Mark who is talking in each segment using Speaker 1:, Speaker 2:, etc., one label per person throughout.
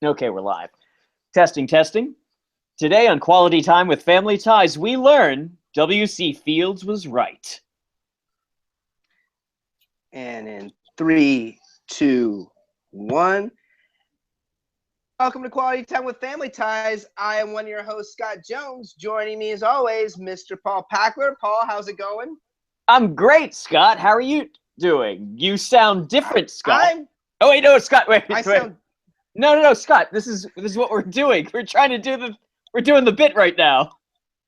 Speaker 1: Okay, we're live. Testing, testing. Today on Quality Time with Family Ties, we learn W.C. Fields was right.
Speaker 2: And in 3, 2, 1. Welcome to Quality Time with Family Ties. I am one of your hosts, Scott Jones. Joining me as always, Mr. Paul Packler. Paul, how's it going?
Speaker 1: I'm great, Scott. How are you doing? You sound different, Scott. Oh wait, no, Scott. Wait. No, Scott. This is what we're doing. We're trying to do we're doing the bit right now.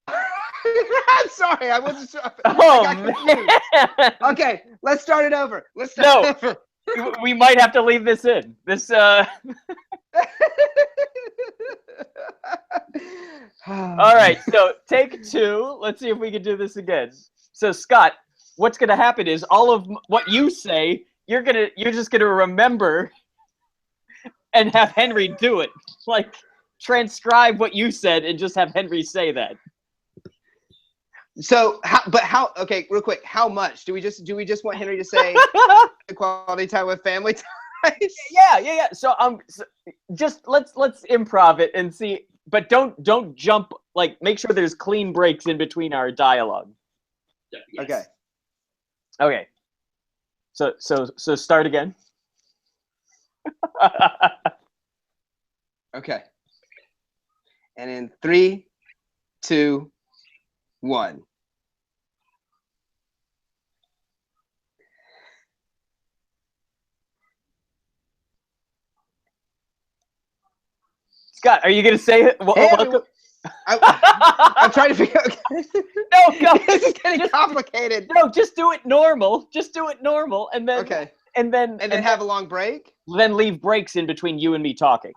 Speaker 2: I'm sorry, I wasn't sure.
Speaker 1: Oh,
Speaker 2: I got confused. Okay, let's start it over.
Speaker 1: We might have to leave this in. All right, so take 2. Let's see if we can do this again. So, Scott, what's going to happen is all of what you say, you're just going to remember and have Henry do it. Like, transcribe what you said and just have Henry say that.
Speaker 2: So, okay, real quick, how much? Do we just want Henry to say Quality Time with Family Ties?
Speaker 1: Yeah. So, just let's improv it and see, but don't jump, like, make sure there's clean breaks in between our dialogue.
Speaker 2: Yes.
Speaker 1: Okay. So start again.
Speaker 2: Okay. And in 3, 2, 1.
Speaker 1: Scott, are you going to say it? Welcome?
Speaker 2: I'm trying to figure out.
Speaker 1: No, go.
Speaker 2: This is getting complicated.
Speaker 1: No, just do it normal. And then
Speaker 2: okay.
Speaker 1: And then
Speaker 2: have a long break.
Speaker 1: Then leave breaks in between you and me talking.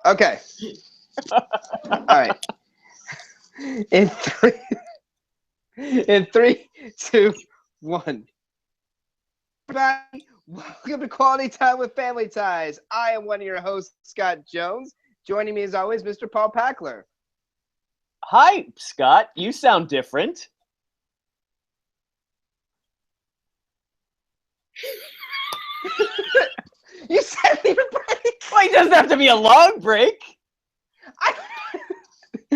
Speaker 2: Okay. All right. In 3, 2, 1. Everybody, welcome to Quality Time with Family Ties. I am one of your hosts, Scott Jones. Joining me as always, Mr. Paul Packler.
Speaker 1: Hi, Scott. You sound different.
Speaker 2: You said leave a break.
Speaker 1: Well, it doesn't have to be a long break.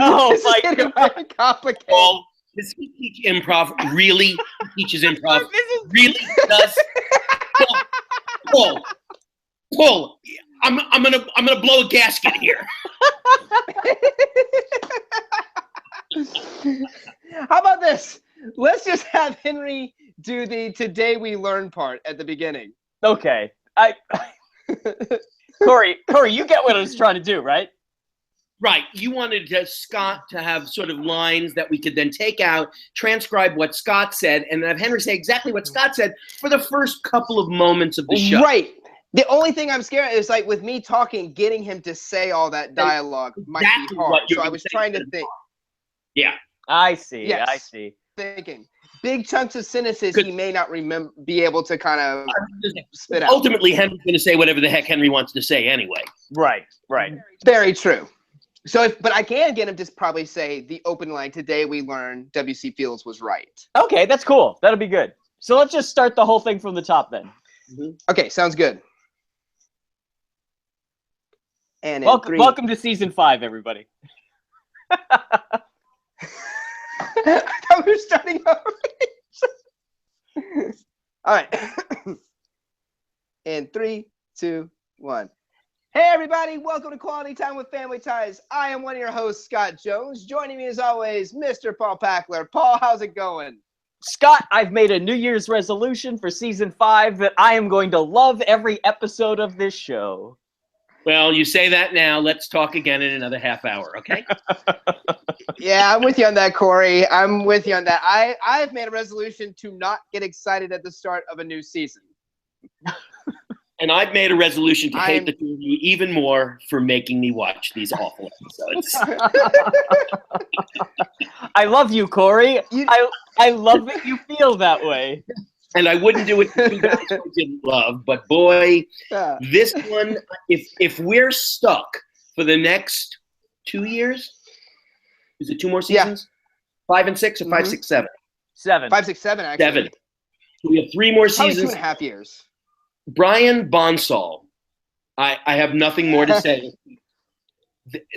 Speaker 1: Oh
Speaker 2: this
Speaker 1: my
Speaker 2: is getting
Speaker 1: God.
Speaker 2: really complicated.
Speaker 3: Paul, does he teach improv? Really? He teaches improv? Really does? Paul, I'm gonna blow a gasket here.
Speaker 2: How about this? Let's just have Henry do the Today We Learn part at the beginning.
Speaker 1: Okay. Corey, you get what I was trying to do, right?
Speaker 3: Right. You wanted Scott to have sort of lines that we could then take out, transcribe what Scott said, and then have Henry say exactly what Scott said for the first couple of moments of the show.
Speaker 2: Right. The only thing I'm scared is, like, with me talking, getting him to say all that dialogue might be hard. So I was trying to think.
Speaker 3: Yeah.
Speaker 1: I see.
Speaker 2: Yes.
Speaker 1: I see.
Speaker 2: Thinking big chunks of sentences he may not be able to kind of spit out.
Speaker 3: Ultimately, Henry's going to say whatever the heck Henry wants to say anyway.
Speaker 1: Right.
Speaker 2: Very true. So, but I can get him to probably say the open line, Today We Learn W.C. Fields was right.
Speaker 1: Okay, that's cool. That'll be good. So let's just start the whole thing from the top then.
Speaker 2: Mm-hmm. Okay, sounds good. And
Speaker 1: welcome to season 5, everybody.
Speaker 2: I thought we were starting over. All right. In 3, 2, 1. Hey, everybody. Welcome to Quality Time with Family Ties. I am one of your hosts, Scott Jones. Joining me, as always, Mr. Paul Packler. Paul, how's it going?
Speaker 1: Scott, I've made a New Year's resolution for season 5 that I am going to love every episode of this show.
Speaker 3: Well, you say that now. Let's talk again in another half hour, okay?
Speaker 2: Yeah, I'm with you on that, Corey. I'm with you on that. I've made a resolution to not get excited at the start of a new season.
Speaker 3: And I've made a resolution to hate the two of you even more for making me watch these awful episodes.
Speaker 1: I love you, Corey. I love that you feel that way.
Speaker 3: And I wouldn't do it to you guys I didn't love, but boy, this one, if we're stuck for the next 2 years, is it 2 more seasons? Yeah. 5 and 6 or 5, 6, 7?
Speaker 1: 7.
Speaker 2: 5, 6, 7, actually.
Speaker 3: 7. So we have 3 more
Speaker 2: Probably
Speaker 3: seasons.
Speaker 2: 2.5 years.
Speaker 3: Brian Bonsall I have nothing more to say.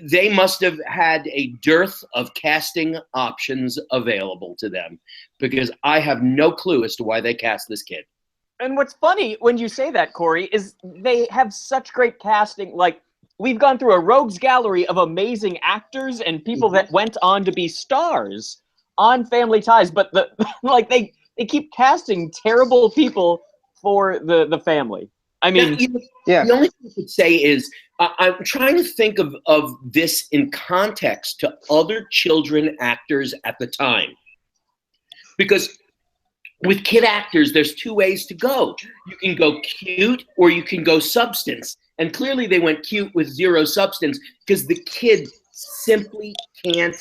Speaker 3: They must have had a dearth of casting options available to them, because I have no clue as to why they cast this kid.
Speaker 1: And what's funny when you say that, Corey, is they have such great casting. Like, we've gone through a rogues gallery of amazing actors and people that went on to be stars on Family Ties, but like they keep casting terrible people for the family. I mean,
Speaker 3: now, the only thing I could say is I'm trying to think of this in context to other children actors at the time. Because with kid actors, there's two ways to go. You can go cute or you can go substance. And clearly they went cute with zero substance because the kid simply can't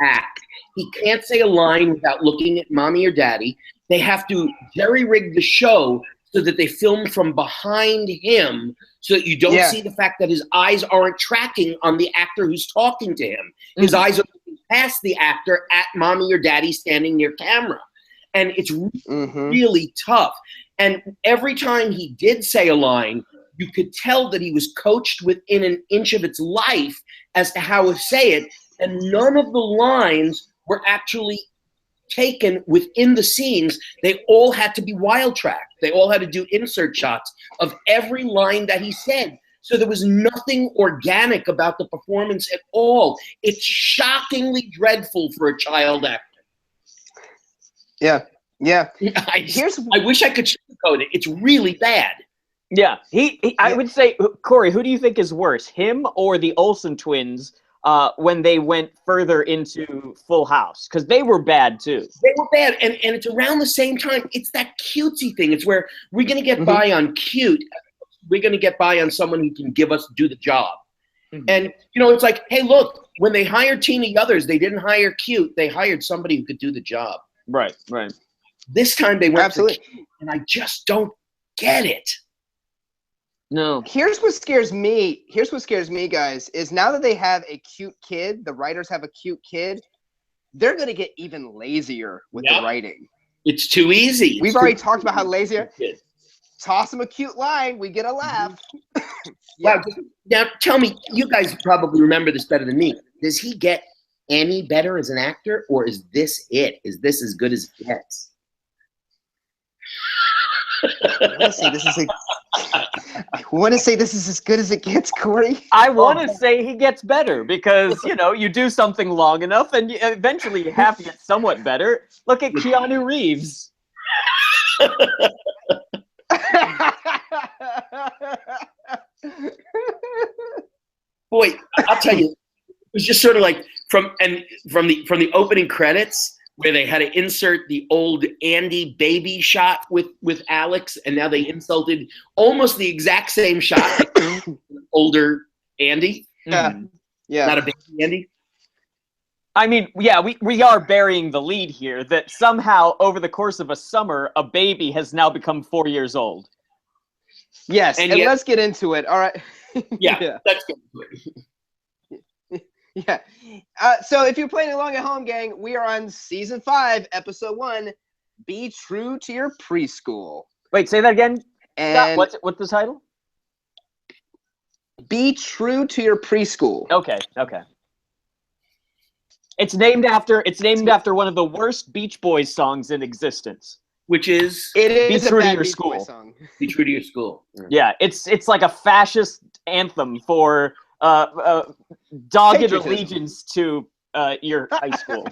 Speaker 3: act. He can't say a line without looking at mommy or daddy. They have to jerry-rig the show so that they film from behind him so that you don't see the fact that his eyes aren't tracking on the actor who's talking to him. His eyes are looking past the actor at mommy or daddy standing near camera. And it's really tough. And every time he did say a line, you could tell that he was coached within an inch of its life as to how to say it. And none of the lines were actually taken within the scenes. They all had to be wild tracked. They all had to do insert shots of every line that he said. So there was nothing organic about the performance at all. It's shockingly dreadful for a child actor.
Speaker 2: Yeah.
Speaker 3: I wish I could sugarcoat it. It's really bad.
Speaker 1: Yeah, I would say, Corey, who do you think is worse, him or the Olsen twins when they went further into Full House? Because they were bad too.
Speaker 3: They were bad, and it's around the same time. It's that cutesy thing. It's where we're going to get by on cute. We're going to get by on someone who can do the job. And, it's like, hey, look, when they hired Tina Yothers, they didn't hire cute. They hired somebody who could do the job.
Speaker 1: Right.
Speaker 3: This time they went for cute, and I just don't get it.
Speaker 1: No.
Speaker 2: Here's what scares me, guys, is now that they have a cute kid, the writers have a cute kid, they're going to get even lazier with the writing.
Speaker 3: It's too easy.
Speaker 2: We've already talked about how lazy. Toss him a cute line, we get a laugh.
Speaker 3: Wow. Now, tell me, you guys probably remember this better than me. Does he get any better as an actor, or is this it? Is this as good as it gets?
Speaker 2: I want to say this is as good as it gets, Corey.
Speaker 1: I want to say he gets better because, you do something long enough and eventually you have to get somewhat better. Look at Keanu Reeves.
Speaker 3: Boy, I'll tell you, it was just sort of like from the opening credits, where they had to insert the old Andy baby shot with Alex, and now they insulted almost the exact same shot, older Andy.
Speaker 2: Yeah.
Speaker 3: Not a baby Andy.
Speaker 1: I mean, yeah, we are burying the lead here that somehow over the course of a summer, a baby has now become 4 years old.
Speaker 2: Yes, and let's get into it. All right.
Speaker 3: Yeah, let's get into it.
Speaker 2: Yeah. So if you're playing along at home, gang, we are on season 5, episode 1. Be true to your preschool.
Speaker 1: Wait, say that again.
Speaker 2: And
Speaker 1: Scott, what's the title?
Speaker 2: Be true to your preschool.
Speaker 1: Okay. It's named after one of the worst Beach Boys songs in existence.
Speaker 3: Which is
Speaker 1: Be True to Your School.
Speaker 2: Song.
Speaker 3: Be True to Your School.
Speaker 1: Yeah, it's like a fascist anthem for dogged
Speaker 2: patriotism.
Speaker 1: Allegiance to your high school.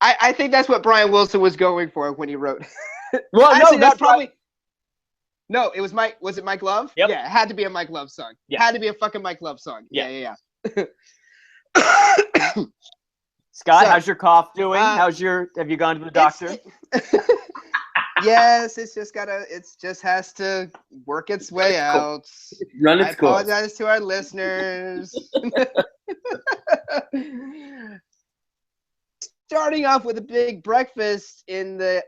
Speaker 2: I think that's what Brian Wilson was going for when he wrote.
Speaker 1: Well,
Speaker 2: honestly,
Speaker 1: no,
Speaker 2: that's
Speaker 1: not
Speaker 2: probably. No, it was Mike. Was it Mike Love?
Speaker 1: Yep.
Speaker 2: Yeah, it had to be a Mike Love song.
Speaker 1: Yeah.
Speaker 2: It had to be a fucking Mike Love song. Yeah.
Speaker 1: Scott,
Speaker 2: So,
Speaker 1: how's your cough doing? Have you gone to the doctor?
Speaker 2: Yes, it's just has to work its way out.
Speaker 3: Run its course.
Speaker 2: I apologize to our listeners. Starting off with a big breakfast in the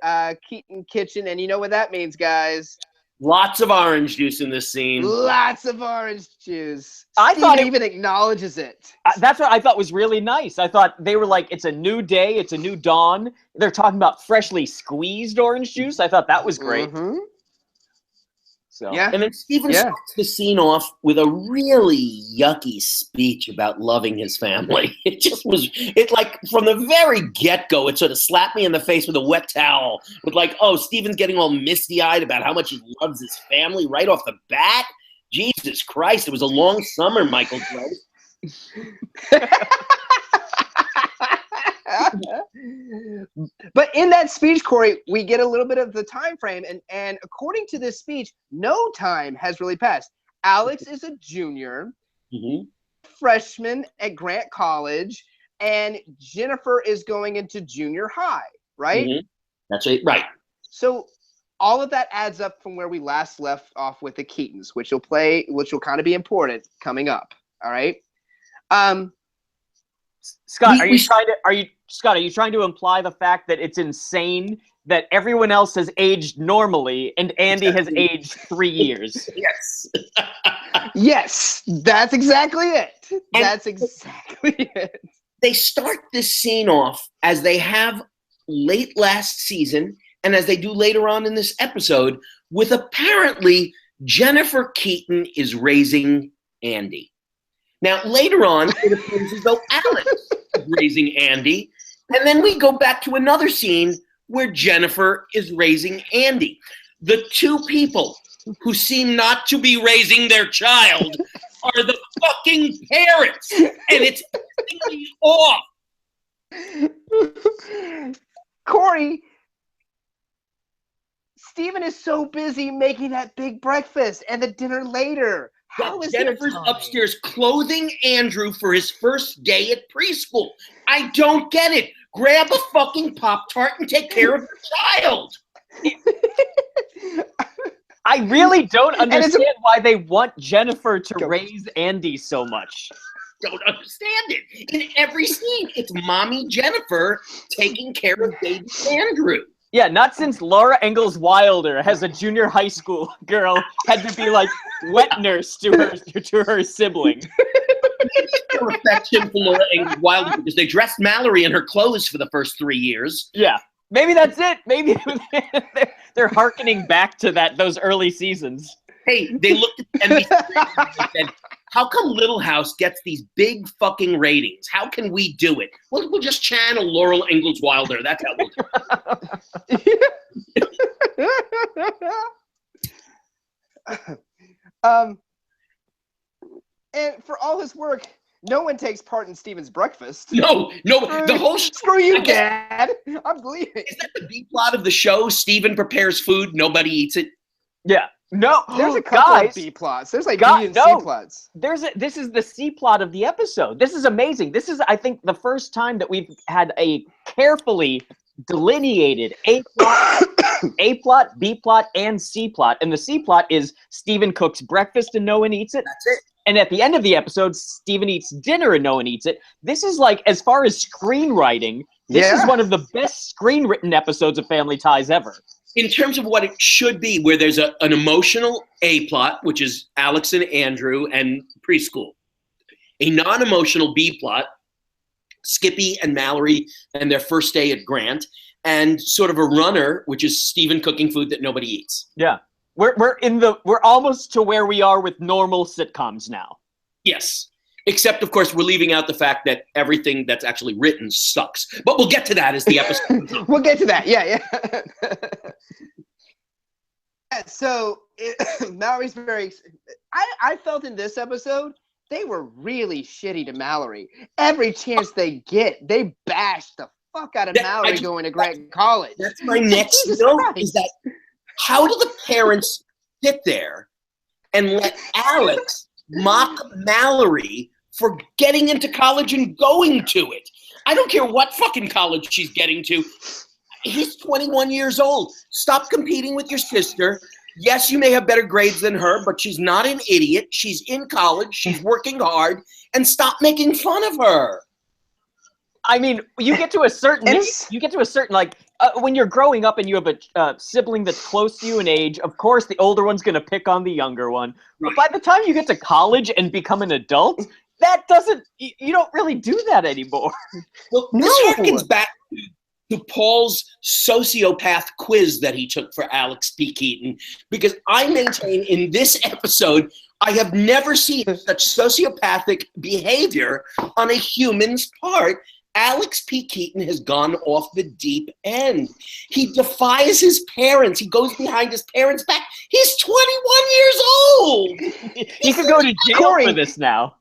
Speaker 2: Keaton kitchen, and you know what that means, guys.
Speaker 3: Lots of orange juice in this scene.
Speaker 2: Lots of orange juice.
Speaker 1: I
Speaker 2: Steve
Speaker 1: thought
Speaker 2: even acknowledges it.
Speaker 1: That's what I thought was really nice. I thought they were like, it's a new day, it's a new dawn. They're talking about freshly squeezed orange juice. I thought that was great.
Speaker 2: Mm-hmm.
Speaker 1: So
Speaker 2: Yeah.
Speaker 3: And then Steven starts the scene off with a really yucky speech about loving his family. It just was, it like from the very get-go, it sort of slapped me in the face with a wet towel with like, oh, Steven's getting all misty-eyed about how much he loves his family right off the bat. Jesus Christ, it was a long summer, Michael Gross.
Speaker 2: But in that speech, Corey, we get a little bit of the time frame, and according to this speech, no time has really passed. Alex is a junior, freshman at Grant College, and Jennifer is going into junior high, right?
Speaker 3: That's it, right.
Speaker 2: So all of that adds up from where we last left off with the Keatons, which will kind of be important coming up. All right.
Speaker 1: Scott, are you trying to imply the fact that it's insane that everyone else has aged normally and Andy has aged 3 years?
Speaker 3: Yes.
Speaker 2: Yes, that's exactly it. That's exactly it.
Speaker 3: They start this scene off as they have late last season and as they do later on in this episode with apparently Jennifer Keaton is raising Andy. Now, later on, it appears as though Alex is raising Andy. And then we go back to another scene where Jennifer is raising Andy. The two people who seem not to be raising their child are the fucking parents. And it's pissing me off.
Speaker 2: Corey, Steven is so busy making that big breakfast and the dinner later. How is
Speaker 3: Jennifer's upstairs clothing Andrew for his first day at preschool. I don't get it. Grab a fucking Pop-Tart and take care of your child.
Speaker 1: I really don't understand why they want Jennifer to raise Andy so much.
Speaker 3: Don't understand it. In every scene, it's mommy Jennifer taking care of baby Andrew.
Speaker 1: Yeah, not since Laura Ingalls Wilder as a junior high school girl had to be like wet nurse to her sibling.
Speaker 3: Their affection for Laura Ingalls Wilder because they dressed Mallory in her clothes for the first 3 years.
Speaker 1: Yeah, maybe that's it. Maybe they're hearkening back to those early seasons.
Speaker 3: Hey, they looked at NBC and said, how come Little House gets these big fucking ratings? How can we do it? Well, we'll just channel Laurel Ingalls Wilder. That's how we'll do it.
Speaker 2: And for all his work, no one takes part in Steven's breakfast.
Speaker 3: No, the whole show.
Speaker 2: Screw you, Dad. I'm leaving.
Speaker 3: Is that the B plot of the show? Steven prepares food, nobody eats it.
Speaker 1: Yeah. No,
Speaker 2: there's a couple of B plots. There's like B and C plots.
Speaker 1: This is the C plot of the episode. This is amazing. This is, I think, the first time that we've had a carefully delineated A plot, B plot, and C plot. And the C plot is Steven cooks breakfast and no one eats it.
Speaker 3: That's it.
Speaker 1: And at the end of the episode, Steven eats dinner and no one eats it. This is like, as far as screenwriting, this is one of the best screenwritten episodes of Family Ties ever.
Speaker 3: In terms of what it should be, where there's an emotional A plot, which is Alex and Andrew and preschool. A non-emotional B plot, Skippy and Mallory and their first day at Grant. And sort of a runner, which is Steven cooking food that nobody eats.
Speaker 1: Yeah. We're almost to where we are with normal sitcoms now.
Speaker 3: Yes. Except, of course, we're leaving out the fact that everything that's actually written sucks. But we'll get to that as the episode.
Speaker 2: We'll get to that. Yeah. So, Mallory's very... I felt in this episode, they were really shitty to Mallory. Every chance they get, they bash the fuck out of Mallory going to Grant College.
Speaker 3: That's my next note, is that how do the parents sit there and let Alex mock Mallory for getting into college and going to it? I don't care what fucking college she's getting to. He's 21 years old. Stop competing with your sister. Yes, you may have better grades than her, but she's not an idiot. She's in college. She's working hard. And stop making fun of her.
Speaker 1: I mean, you get to a certain when you're growing up and you have a sibling that's close to you in age, of course the older one's going to pick on the younger one. Right. But by the time you get to college and become an adult, you don't really do that anymore.
Speaker 3: Well, this harkens back to to Paul's sociopath quiz that he took for Alex P. Keaton, because I maintain in this episode, I have never seen such sociopathic behavior on a human's part. Alex P. Keaton has gone off the deep end. He defies his parents. He goes behind his parents' back. He's 21 years old.
Speaker 1: He could go to jail for this now.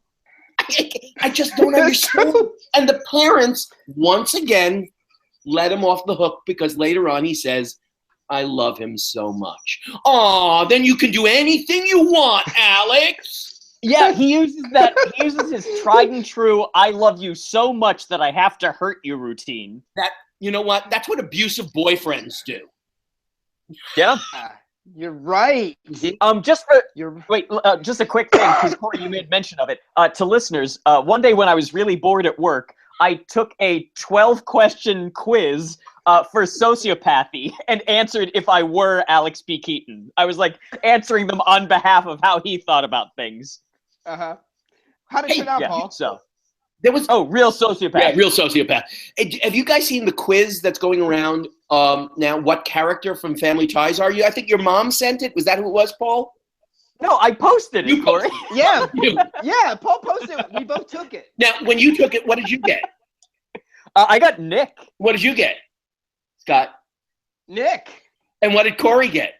Speaker 3: I just don't understand. And the parents, once again, let him off the hook because later on he says, I love him so much. Aw, then you can do anything you want, Alex.
Speaker 1: Yeah, he uses his tried and true I love you so much that I have to hurt you routine.
Speaker 3: You know what? That's what abusive boyfriends do.
Speaker 1: Yeah.
Speaker 2: You're right.
Speaker 1: Just a quick thing, because Corey, you made mention of it. To listeners, one day when I was really bored at work, I took a 12-question quiz for sociopathy and answered if I were Alex P. Keaton. I was like answering them on behalf of how he thought about things.
Speaker 2: Uh-huh. How did it turn out, Paul?
Speaker 1: So
Speaker 3: there was
Speaker 1: real sociopath.
Speaker 3: Yeah, real sociopath. Have you guys seen the quiz that's going around now? What character from Family Ties are you? I think your mom sent it. Was that who it was, Paul?
Speaker 1: No, I posted it, Corey.
Speaker 2: Yeah, yeah. Paul posted it. We both took it.
Speaker 3: Now, when you took it, what did you get?
Speaker 1: I got Nick.
Speaker 3: What did you get, Scott?
Speaker 2: Nick.
Speaker 3: And what did Corey get?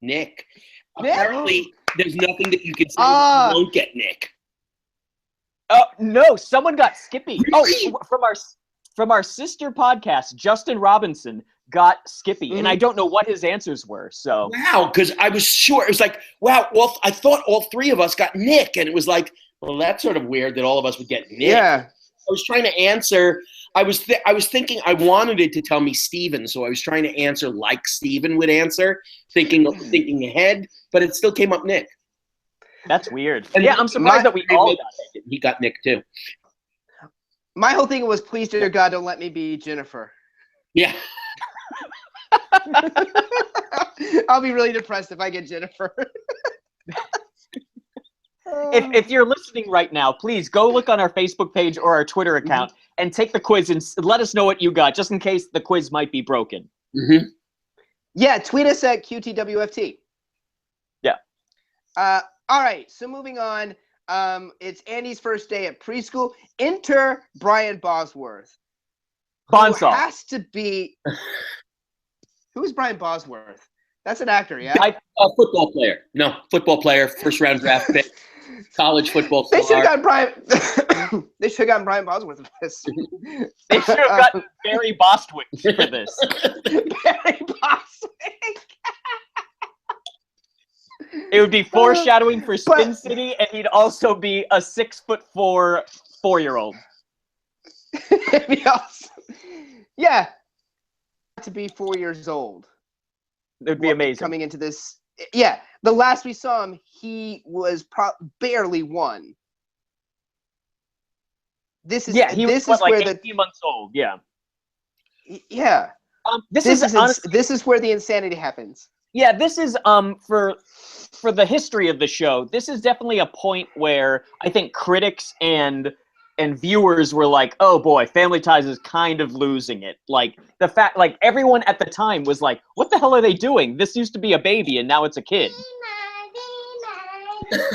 Speaker 3: Nick. Apparently, there's nothing that you can say that you won't get Nick.
Speaker 1: No, someone got Skippy.
Speaker 3: Really?
Speaker 1: Oh, from our sister podcast, Justin Robinson got Skippy, and I don't know what his answers were. So
Speaker 3: wow, because I was sure it was like, wow. Well, I thought all three of us got Nick, and it was like, well, that's sort of weird that all of us would get Nick.
Speaker 2: Yeah.
Speaker 3: I was trying to answer. I was thinking I wanted it to tell me Steven, so I was trying to answer like Steven would answer, thinking ahead, but it still came up Nick.
Speaker 1: That's weird. And yeah, I'm surprised that we all got
Speaker 3: it. He got Nick too.
Speaker 2: My whole thing was, please, dear God, don't let me be Jennifer.
Speaker 3: Yeah.
Speaker 2: I'll be really depressed if I get Jennifer.
Speaker 1: If you're listening right now, please go look on our Facebook page or our Twitter account and take the quiz and let us know what you got, just in case the quiz might be broken.
Speaker 3: Mm-hmm.
Speaker 2: Yeah, tweet us at QTWFT.
Speaker 1: Yeah.
Speaker 2: All right, so moving on. It's Andy's first day at preschool. Enter Brian Bosworth.
Speaker 1: Bonsall.
Speaker 2: Who has to be... Who is Brian Bosworth? That's an actor, yeah?
Speaker 3: A football player. No, football player, first-round draft pick. College football
Speaker 2: They
Speaker 3: star.
Speaker 2: should have gotten Brian. They should have gotten Brian Bosworth for this.
Speaker 1: They should have gotten Barry Bostwick for this.
Speaker 2: Barry Bostwick.
Speaker 1: It would be foreshadowing for Spin City, and he'd also be a 6'4" 4-year-old.
Speaker 2: Yeah. To be 4 years old.
Speaker 1: It would be amazing.
Speaker 2: Coming into this. Yeah. The last we saw him, he was barely 1. This is
Speaker 1: he was like 18 months old. Yeah.
Speaker 2: Yeah. This is where the insanity happens.
Speaker 1: Yeah, this is for the history of the show. This is definitely a point where I think critics and viewers were like, "Oh boy, Family Ties is kind of losing it." Like the fact, like everyone at the time was like, "What the hell are they doing? This used to be a baby, and now it's a kid."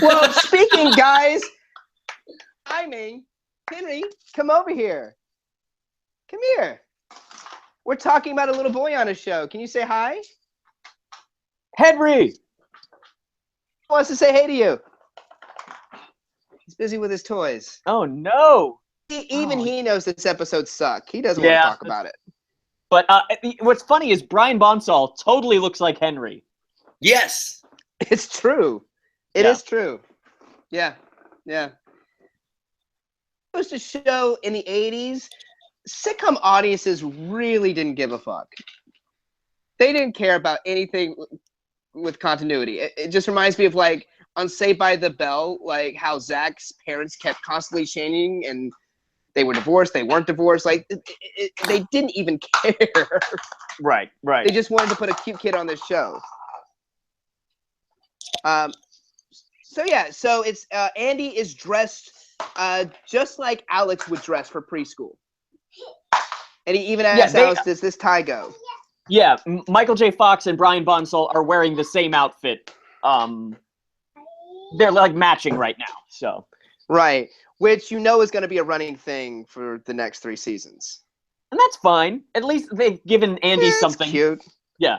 Speaker 2: Well, speaking, guys, timing. Henry, come over here. Come here. We're talking about a little boy on a show. Can you say hi?
Speaker 1: Henry
Speaker 2: wants to say hey to you. He's busy with his toys.
Speaker 1: Oh no!
Speaker 2: Even he knows this episode sucked. He doesn't want to talk about it.
Speaker 1: But what's funny is Brian Bonsall totally looks like Henry.
Speaker 3: Yes,
Speaker 2: it's true. It is true. Yeah, yeah. It was a show in the 80s. Sitcom audiences really didn't give a fuck. They didn't care about anything with continuity. It just reminds me of like on Saved by the Bell, like how Zach's parents kept constantly changing and they were divorced, they weren't divorced. Like they didn't even care.
Speaker 1: Right.
Speaker 2: They just wanted to put a cute kid on this show. So it's Andy is dressed just like Alex would dress for preschool. And he even asked Alex, does this tie go?
Speaker 1: Yeah, Michael J. Fox and Brian Bonsall are wearing the same outfit. They're like matching right now, so.
Speaker 2: Right, which you know is going to be a running thing for the next 3 seasons.
Speaker 1: And that's fine. At least they've given Andy something.
Speaker 2: Cute.
Speaker 1: Yeah.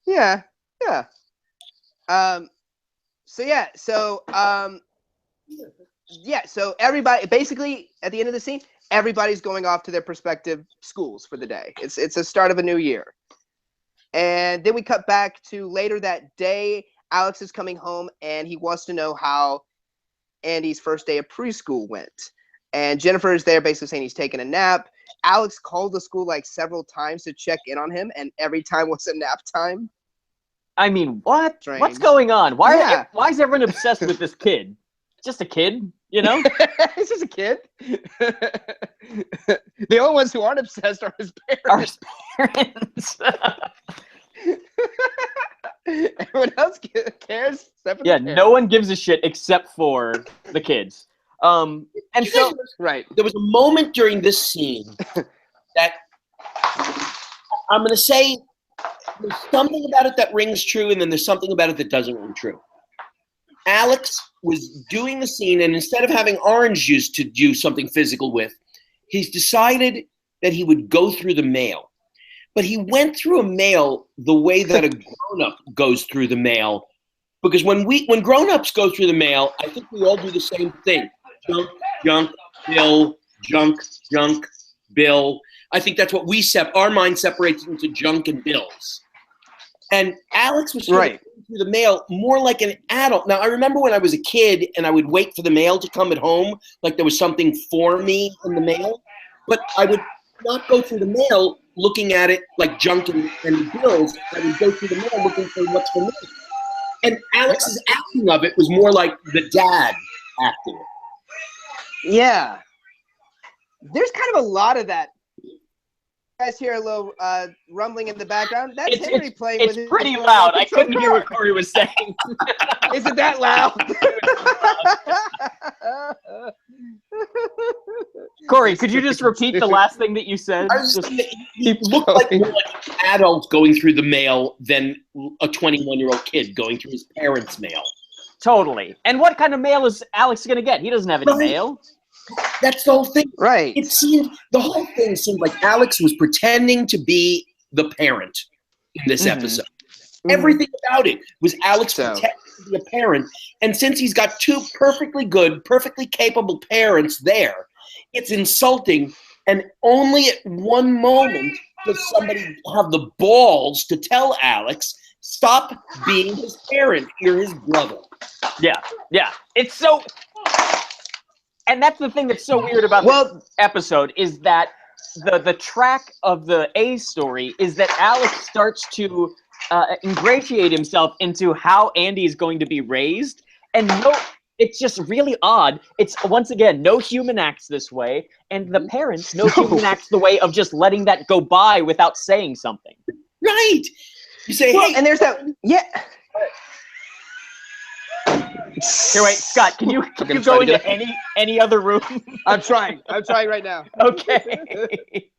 Speaker 2: Yeah, yeah. So everybody, basically, at the end of the scene, everybody's going off to their prospective schools for the day. It's a start of a new year. And then we cut back to later that day. Alex is coming home, and he wants to know how Andy's first day of preschool went. And Jennifer is there basically saying he's taking a nap. Alex called the school like several times to check in on him, and every time was a nap time.
Speaker 1: I mean, what?
Speaker 2: Strange.
Speaker 1: What's going on? Why is everyone obsessed with this kid? Just a kid, you know?
Speaker 2: He's just a kid. The only ones who aren't obsessed are his parents.
Speaker 1: Our parents.
Speaker 2: Everyone else cares.
Speaker 1: No one gives a shit except for the kids. And so,
Speaker 2: right.
Speaker 3: There was a moment during this scene that I'm going to say there's something about it that rings true, and then there's something about it that doesn't ring true. Alex was doing the scene, and instead of having orange juice to do something physical with, he's decided that he would go through the mail. But he went through a mail the way that a grown-up goes through the mail. Because when grown-ups go through the mail, I think we all do the same thing. Junk, junk, bill, junk, junk, bill. I think that's what our mind separates into junk and bills. And Alex was going through the mail more like an adult. Now, I remember when I was a kid and I would wait for the mail to come at home, like there was something for me in the mail. But I would not go through the mail looking at it like junk and bills. I would go through the mail looking for what's for me. And Alex's acting of it was more like the dad acting it.
Speaker 2: Yeah. There's kind of a lot of that. You guys hear a little rumbling in the background? That's Henry playing with
Speaker 1: It's pretty loud. I couldn't hear what Corey was saying.
Speaker 2: Is it that loud?
Speaker 1: Corey, could you just repeat the last thing that you said?
Speaker 3: He looked like more like an adult going through the mail than a 21-year-old kid going through his parents' mail.
Speaker 1: Totally. And what kind of mail is Alex going to get? He doesn't have any mail.
Speaker 3: That's the whole thing.
Speaker 2: Right.
Speaker 3: The whole thing seemed like Alex was pretending to be the parent in this episode. Everything about it was Alex pretending to be a parent. And since he's got 2 perfectly good, perfectly capable parents there, it's insulting. And only at one moment does somebody have the balls to tell Alex, stop being his parent. You're his brother.
Speaker 1: Yeah. It's so... And that's the thing that's so weird about this episode is that the track of the A story is that Alex starts to ingratiate himself into how Andy is going to be raised. And it's just really odd. It's, once again, no human acts this way. And the parents, no human acts the way of just letting that go by without saying something.
Speaker 3: Right. You say, hey.
Speaker 2: And there's that,
Speaker 1: Here, wait, Scott, can you go into any other room?
Speaker 2: I'm trying right now.
Speaker 1: Okay.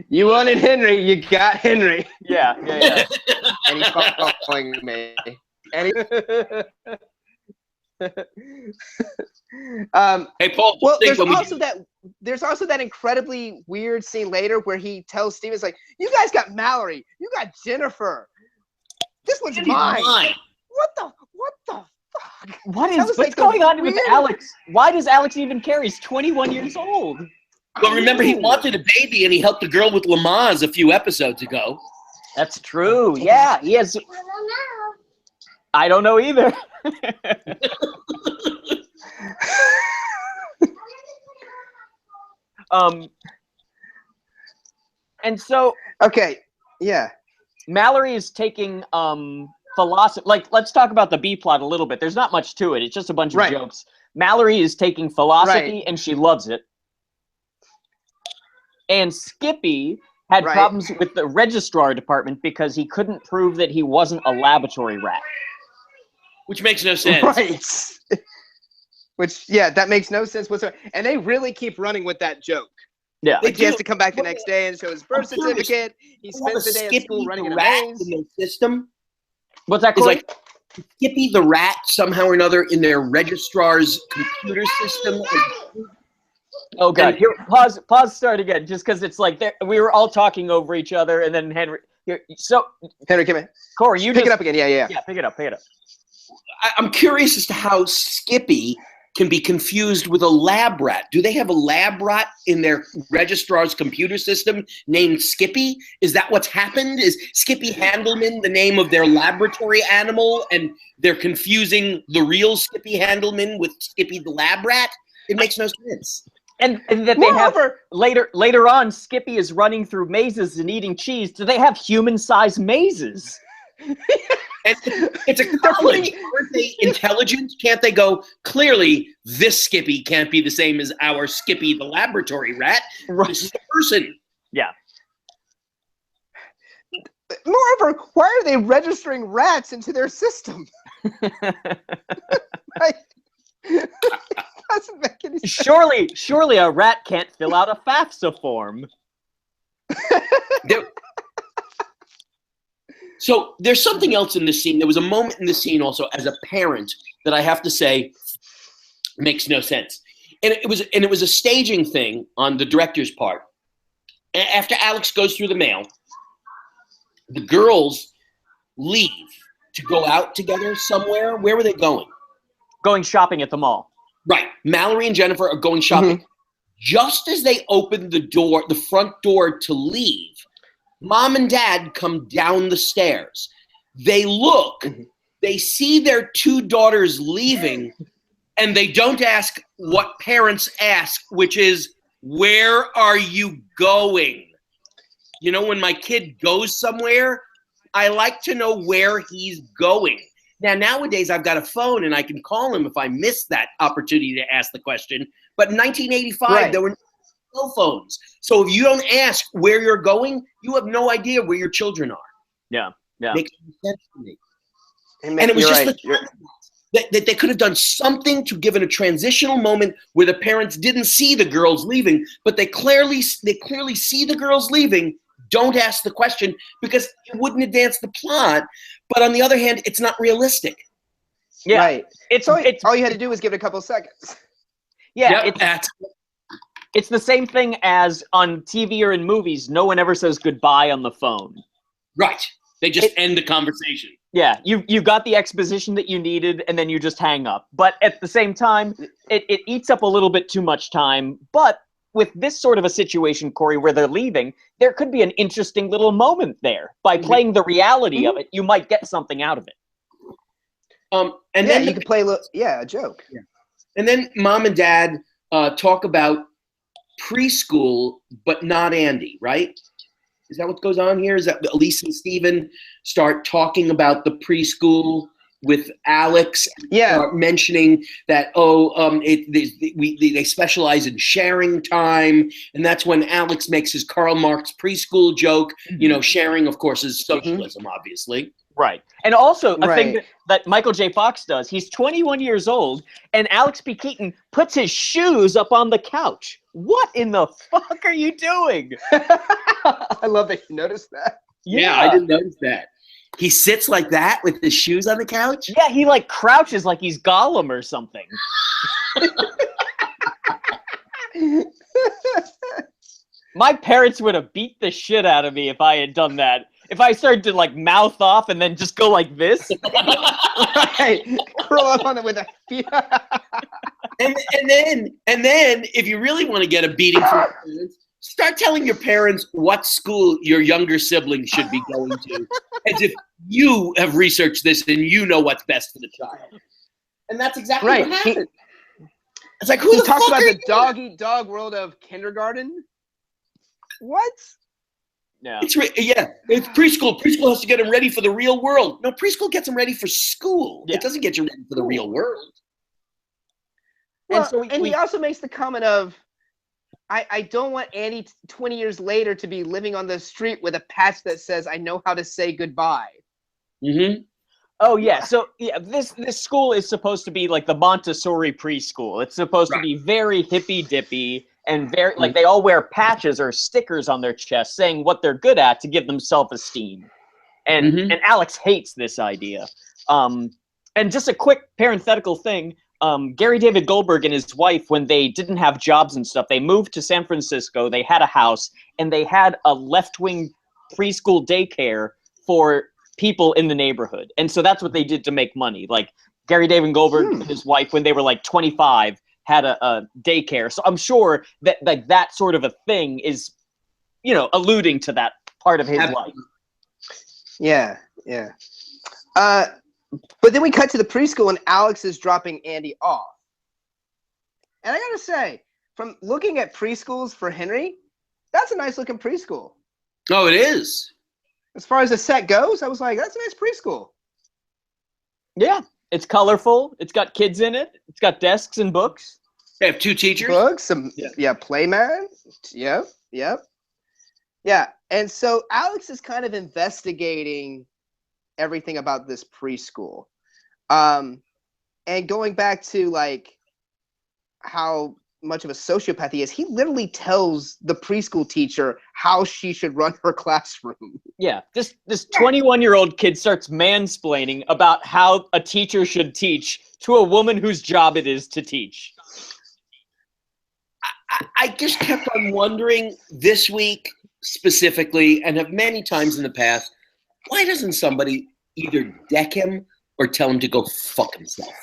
Speaker 2: You wanted Henry, you got Henry.
Speaker 1: Yeah.
Speaker 2: And he's calling me.
Speaker 3: Hey, Paul.
Speaker 2: Well, there's also that incredibly weird scene later where he tells Steven, like, you guys got Mallory, you got Jennifer. This one's mine. What the fuck?
Speaker 1: What's going on with Alex? Why does Alex even care? He's 21 years old.
Speaker 3: Well, remember, he wanted a baby and he helped the girl with Lamaze a few episodes ago.
Speaker 1: That's true. Yeah, he has. I don't know either. And so.
Speaker 2: Okay. Yeah.
Speaker 1: Mallory is taking philosophy. Like, let's talk about the B plot a little bit. There's not much to it. It's just a bunch of jokes. Mallory is taking philosophy, and she loves it. And Skippy had problems with the registrar department because he couldn't prove that he wasn't a laboratory rat.
Speaker 3: Which makes no sense.
Speaker 2: Right. Which, yeah, that makes no sense whatsoever. And they really keep running with that joke.
Speaker 1: Yeah.
Speaker 2: Like, he has to come back the next day and show his birth certificate. He spends the day at school running in a maze.
Speaker 3: In their system.
Speaker 1: What's that,
Speaker 3: Is
Speaker 1: Corey?
Speaker 3: like Skippy the rat somehow or another in their registrar's computer system.
Speaker 1: Oh god!
Speaker 3: And-
Speaker 1: Here, pause. Start again, just because it's like we were all talking over each other, and then Henry. Here, so
Speaker 2: Henry, come in.
Speaker 1: Corey, you
Speaker 2: Pick
Speaker 1: just
Speaker 2: it up again. Yeah.
Speaker 1: Yeah, pick it up.
Speaker 3: I'm curious as to how Skippy can be confused with a lab rat. Do they have a lab rat in their registrar's computer system named Skippy? Is that what's happened? Is Skippy Handelman the name of their laboratory animal, and they're confusing the real Skippy Handelman with Skippy the lab rat? It makes no sense.
Speaker 1: And that they have later on, Skippy is running through mazes and eating cheese. Do they have human-sized mazes?
Speaker 3: And it's a college. Aren't they intelligent? Can't they go, clearly, this Skippy can't be the same as our Skippy the laboratory rat.
Speaker 1: Right.
Speaker 3: This is a person.
Speaker 1: Yeah.
Speaker 2: Moreover, why are they registering rats into their system? Like, doesn't make any sense.
Speaker 1: Surely a rat can't fill out a FAFSA form.
Speaker 3: So there's something else in this scene. There was a moment in this scene also as a parent that I have to say makes no sense. And it was a staging thing on the director's part. After Alex goes through the mail, the girls leave to go out together somewhere. Where were they going?
Speaker 1: Going shopping at the mall.
Speaker 3: Right. Mallory and Jennifer are going shopping. Mm-hmm. Just as they open the front door to leave, Mom and Dad come down the stairs. They look, they see their two daughters leaving, and they don't ask what parents ask, which is, where are you going? You know, when my kid goes somewhere, I like to know where he's going. Now, nowadays, I've got a phone, and I can call him if I miss that opportunity to ask the question. But in 1985, there were no cell phones. So if you don't ask where you're going, you have no idea where your children are.
Speaker 1: Yeah.
Speaker 3: Makes no sense to me. And it was just that they could have done something to give it a transitional moment where the parents didn't see the girls leaving, but they clearly see the girls leaving. Don't ask the question because it wouldn't advance the plot. But on the other hand, it's not realistic.
Speaker 2: Yeah. Right. It's all you had to do was give it a couple of seconds.
Speaker 1: Yeah. It's the same thing as on TV or in movies. No one ever says goodbye on the phone.
Speaker 3: Right. They just end the conversation.
Speaker 1: Yeah. You got the exposition that you needed, and then you just hang up. But at the same time, it eats up a little bit too much time. But with this sort of a situation, Corey, where they're leaving, there could be an interesting little moment there. By playing the reality of it, you might get something out of it.
Speaker 2: And then you could play a joke.
Speaker 3: Yeah. And then Mom and Dad talk about preschool, but not Andy, right? Is that what goes on here? Is that Elise and Steven start talking about the preschool with Alex?
Speaker 2: Yeah.
Speaker 3: Mentioning that, they specialize in sharing time. And that's when Alex makes his Karl Marx preschool joke. You know, sharing, of course, is socialism, obviously.
Speaker 1: Right. And also, a thing that Michael J. Fox does, he's 21 years old, and Alex P. Keaton puts his shoes up on the couch. What in the fuck are you doing?
Speaker 2: I love that you noticed that.
Speaker 3: Yeah, I didn't notice that. He sits like that with his shoes on the couch?
Speaker 1: Yeah, he like crouches like he's Gollum or something. My parents would have beat the shit out of me if I had done that. If I started to like mouth off and then just go like this.
Speaker 2: Right. Curl up on it with a
Speaker 3: and then if you really want to get a beating from your parents, start telling your parents what school your younger siblings should be going to, as if you have researched this and you know what's best for the child. And that's exactly what happened. It's like, who the
Speaker 2: talks
Speaker 3: fuck
Speaker 2: about
Speaker 3: are
Speaker 2: the dog-eat-dog world of kindergarten? What?
Speaker 1: Yeah.
Speaker 3: It's preschool. Preschool has to get them ready for the real world. No, preschool gets them ready for school. Yeah. It doesn't get you ready for the real world.
Speaker 2: Well, and he also makes the comment of, I don't want Andy 20 years later to be living on the street with a patch that says, I know how to say goodbye.
Speaker 3: Mm-hmm.
Speaker 1: Oh yeah, so yeah, this school is supposed to be like the Montessori preschool. It's supposed to
Speaker 3: Right.
Speaker 1: be very hippy dippy and very like they all wear patches or stickers on their chest saying what they're good at to give them self-esteem. And Alex hates this idea. And just a quick parenthetical thing. Gary David Goldberg and his wife, when they didn't have jobs and stuff, they moved to San Francisco. They had a house and they had a left-wing preschool daycare for people in the neighborhood. And so that's what they did to make money. Like Gary David Goldberg and his wife, when they were like 25, had a daycare. So I'm sure that like that sort of a thing is, alluding to that part of his life.
Speaker 2: Yeah, yeah. But then we cut to the preschool and Alex is dropping Andy off. And I gotta say, from looking at preschools for Henry, that's a nice looking preschool.
Speaker 3: Oh, it is.
Speaker 2: As far as the set goes, I was like, that's a nice preschool.
Speaker 1: Yeah, it's colorful. It's got kids in it. It's got desks and books.
Speaker 3: They have 2 teachers.
Speaker 2: Books, playman. Yep. Yeah, and so Alex is kind of investigating everything about this preschool. And going back to like how much of a sociopath he is, he literally tells the preschool teacher how she should run her classroom.
Speaker 1: Yeah, this 21-year-old kid starts mansplaining about how a teacher should teach to a woman whose job it is to teach.
Speaker 3: I just kept on wondering this week specifically, and have many times in the past, why doesn't somebody either deck him or tell him to go fuck himself?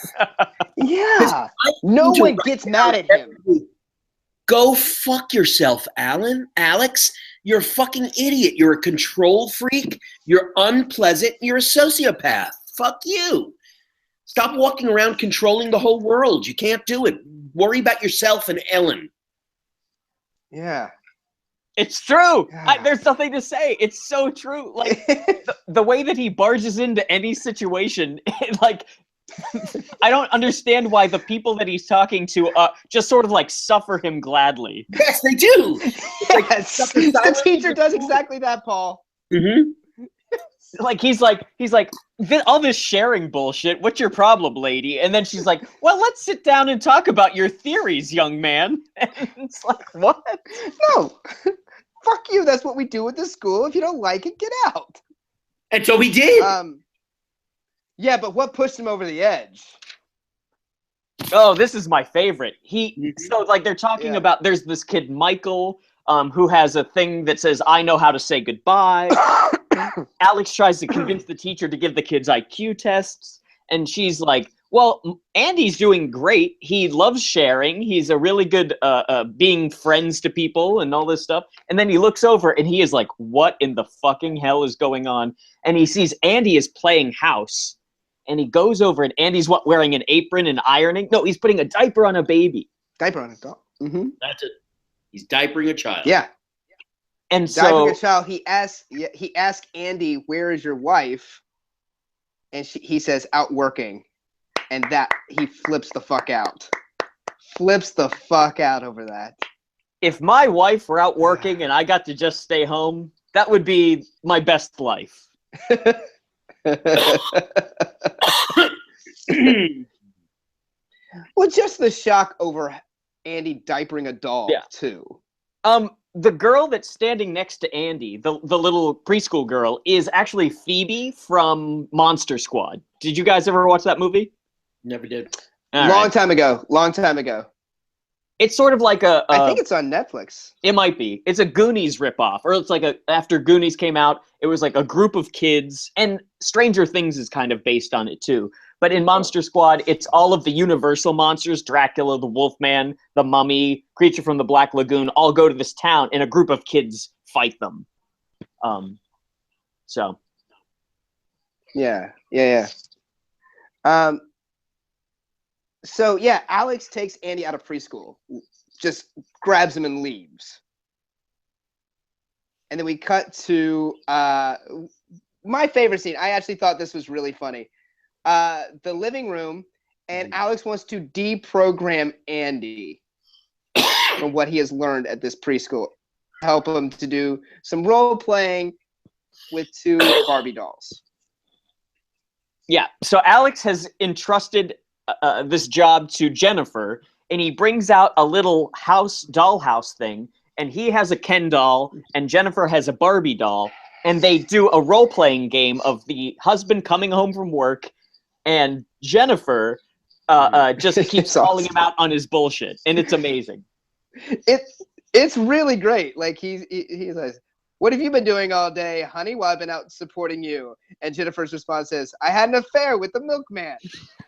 Speaker 2: Yeah, no one gets mad at him.
Speaker 3: Go fuck yourself, Alex. You're a fucking idiot. You're a control freak. You're unpleasant. You're a sociopath. Fuck you. Stop walking around controlling the whole world. You can't do it. Worry about yourself and Ellen.
Speaker 2: Yeah.
Speaker 1: It's true. There's nothing to say. It's so true. Like the way that he barges into any situation, like I don't understand why the people that he's talking to just sort of like suffer him gladly.
Speaker 3: Yes, they do.
Speaker 2: Yes. The teacher does exactly that, Paul.
Speaker 3: Mm-hmm.
Speaker 1: Like he's like all this sharing bullshit. What's your problem, lady? And then she's like, "Well, let's sit down and talk about your theories, young man." And it's like, what?
Speaker 2: No. Fuck you. That's what we do at the school. If you don't like it, get out.
Speaker 3: And so he did.
Speaker 2: Yeah, but what pushed him over the edge?
Speaker 1: Oh, this is my favorite. So like they're talking about there's this kid Michael who has a thing that says I know how to say goodbye. Alex tries to convince the teacher to give the kids IQ tests, and she's like, "Well, Andy's doing great. He loves sharing. He's a really good being friends to people and all this stuff." And then he looks over and he is like, "What in the fucking hell is going on?" And he sees Andy is playing house. And he goes over and Andy's wearing an apron and ironing? No, he's putting a diaper on a baby.
Speaker 2: Diaper on a doll. Mm-hmm.
Speaker 3: That's it. He's diapering a child.
Speaker 2: Yeah.
Speaker 1: And
Speaker 2: diapering a child. He asked Andy, "Where is your wife?" And he says, "Out working." And that he flips the fuck out. Flips the fuck out over that.
Speaker 1: If my wife were out working and I got to just stay home, that would be my best life.
Speaker 2: Well, just the shock over Andy diapering a doll too.
Speaker 1: The girl that's standing next to Andy, the little preschool girl, is actually Phoebe from Monster Squad. Did you guys ever watch that movie?
Speaker 3: Never did.
Speaker 2: Long time ago.
Speaker 1: It's sort of like
Speaker 2: I think it's on Netflix.
Speaker 1: It might be. It's a Goonies ripoff, or it's like after Goonies came out, it was like a group of kids, and Stranger Things is kind of based on it too. But in Monster Squad, it's all of the Universal monsters: Dracula, the Wolfman, the Mummy, Creature from the Black Lagoon, all go to this town, and a group of kids fight them. So.
Speaker 2: Yeah. So yeah, Alex takes Andy out of preschool, just grabs him and leaves. And then we cut to my favorite scene. I actually thought this was really funny. The living room, and Alex wants to deprogram Andy from what he has learned at this preschool. Help him to do some role playing with 2 Barbie dolls.
Speaker 1: Yeah, so Alex has entrusted this job to Jennifer, and he brings out a little dollhouse thing, and he has a Ken doll, and Jennifer has a Barbie doll, and they do a role-playing game of the husband coming home from work, and Jennifer just keeps calling him out on his bullshit, and it's amazing.
Speaker 2: It's really great. Like he says, "What have you been doing all day, honey? Well, I've been out supporting you." And Jennifer's response is, "I had an affair with the milkman."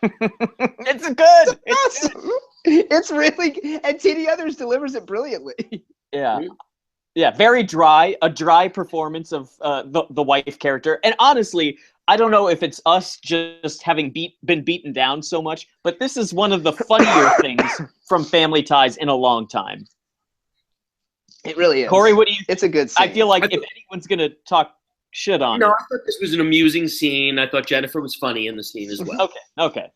Speaker 1: It's good.
Speaker 2: It's awesome. It's really, and T.D. Others delivers it brilliantly.
Speaker 1: Yeah. Yeah, very dry, a dry performance of the wife character. And honestly, I don't know if it's us just having been beaten down so much, but this is one of the funnier things from Family Ties in a long time.
Speaker 2: It really is.
Speaker 1: Corey, what do you think?
Speaker 2: It's a good scene.
Speaker 1: I feel like if anyone's going to talk shit on it.
Speaker 3: I thought this was an amusing scene. I thought Jennifer was funny in the scene as well.
Speaker 1: Okay.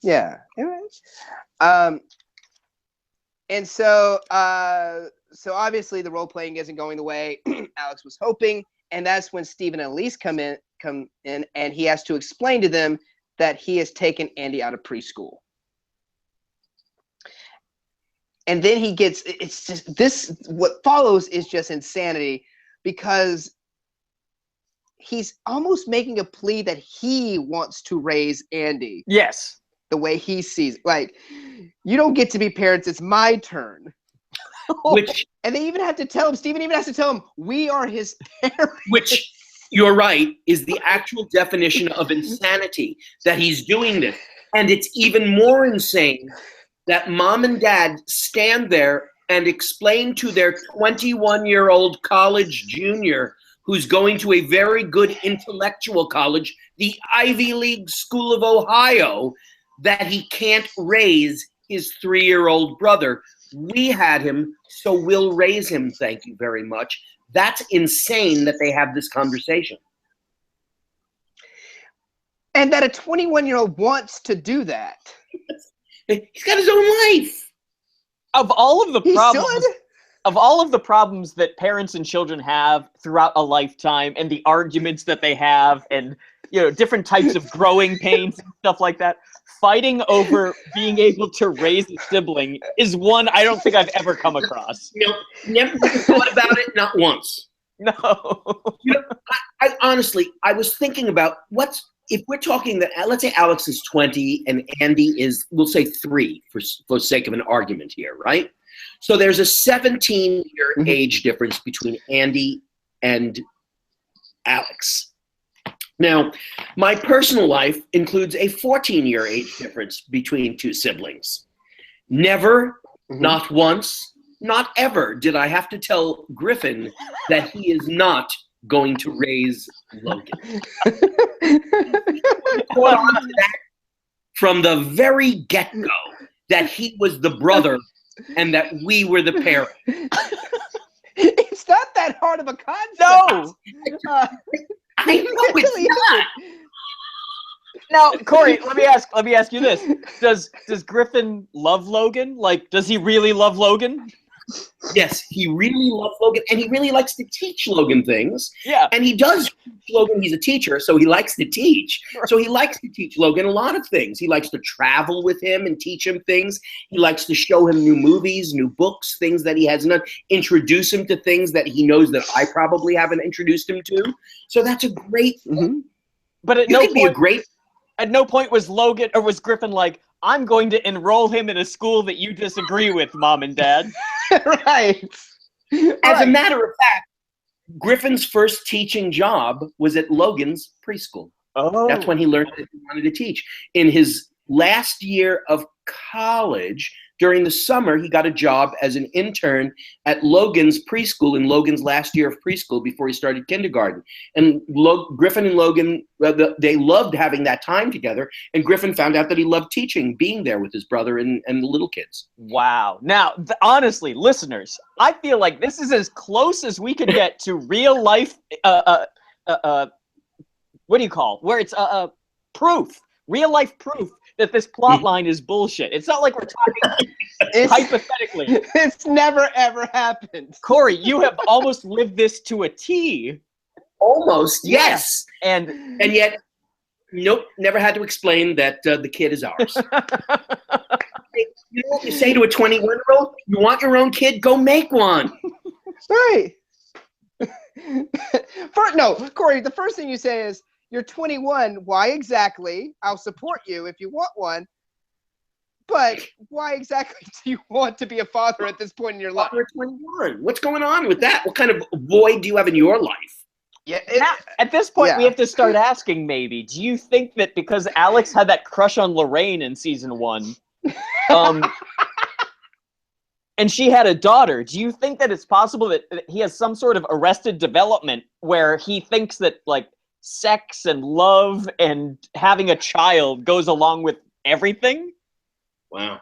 Speaker 2: Yeah. And so obviously the role playing isn't going the way Alex was hoping, and that's when Stephen and Elise come in, and he has to explain to them that he has taken Andy out of preschool. And then it's just this. What follows is just insanity, because he's almost making a plea that he wants to raise Andy.
Speaker 1: Yes.
Speaker 2: The way he sees it. Like, you don't get to be parents, it's my turn. And they even have to tell him, Stephen even has to tell him, we are his parents.
Speaker 3: Which, you're right, is the actual definition of insanity, that he's doing this. And it's even more insane that mom and dad stand there and explain to their 21-year-old college junior, who's going to a very good intellectual college, the Ivy League School of Ohio, that he can't raise his 3-year-old brother. We had him, so we'll raise him, thank you very much. That's insane that they have this conversation.
Speaker 2: And that a 21-year-old wants to do that.
Speaker 3: He's got his own life.
Speaker 1: Of all of the problems that parents and children have throughout a lifetime, and the arguments that they have, and different types of growing pains and stuff like that, fighting over being able to raise a sibling is one I don't think I've ever come across.
Speaker 3: Never thought about it, not once.
Speaker 1: No.
Speaker 3: I honestly, I was thinking about if we're talking that, let's say Alex is 20 and Andy is, we'll say 3 for sake of an argument here, right? So there's a 17-year age difference between Andy and Alex. Now, my personal life includes a 14-year age difference between 2 siblings. Never, not once, not ever did I have to tell Griffin that he is not going to raise Logan. From the very get-go, that he was the brother and that we were the parent.
Speaker 2: It's not that hard of a concept.
Speaker 1: No!
Speaker 3: I know it's not.
Speaker 1: Now, Corey, let me ask you this. Does Griffin love Logan? Like, does he really love Logan?
Speaker 3: Yes, he really loves Logan, and he really likes to teach Logan things.
Speaker 1: Yeah.
Speaker 3: And he does teach Logan. He's a teacher, so he likes to teach. So he likes to teach Logan a lot of things. He likes to travel with him and teach him things. He likes to show him new movies, new books, things that he hasn't done, introduce him to things that he knows that I probably haven't introduced him to. So that's a great thing.
Speaker 1: But at no point was Logan or was Griffin like, I'm going to enroll him in a school that you disagree with, Mom and Dad.
Speaker 2: Right.
Speaker 3: As a matter of fact, Griffin's first teaching job was at Logan's preschool.
Speaker 1: Oh.
Speaker 3: That's when he learned that he wanted to teach. In his last year of college, during the summer, he got a job as an intern at Logan's preschool in Logan's last year of preschool before he started kindergarten. And Griffin and Logan, they loved having that time together. And Griffin found out that he loved teaching, being there with his brother and the little kids.
Speaker 1: Wow. Now, honestly, listeners, I feel like this is as close as we could get to real life, what do you call, where it's proof, real life proof that this plot line is bullshit. It's not like we're talking hypothetically.
Speaker 2: It's never, ever happened.
Speaker 1: Corey, you have almost lived this to a T.
Speaker 3: Almost, yes.
Speaker 1: And
Speaker 3: yet, Nope, never had to explain that the kid is ours. You know what you say to a 21-year-old? You want your own kid? Go make one.
Speaker 2: Right. No, Corey, the first thing you say is, you're 21. Why exactly? I'll support you if you want one. But why exactly do you want to be a father at this point in your life?
Speaker 3: You're 21. What's going on with that? What kind of void do you have in your life?
Speaker 2: Yeah.
Speaker 1: Now, at this point, we have to start asking, maybe, do you think that because Alex had that crush on Lorraine in season 1, and she had a daughter, do you think that it's possible that he has some sort of arrested development where he thinks that, like, sex and love and having a child goes along with everything?
Speaker 3: Wow.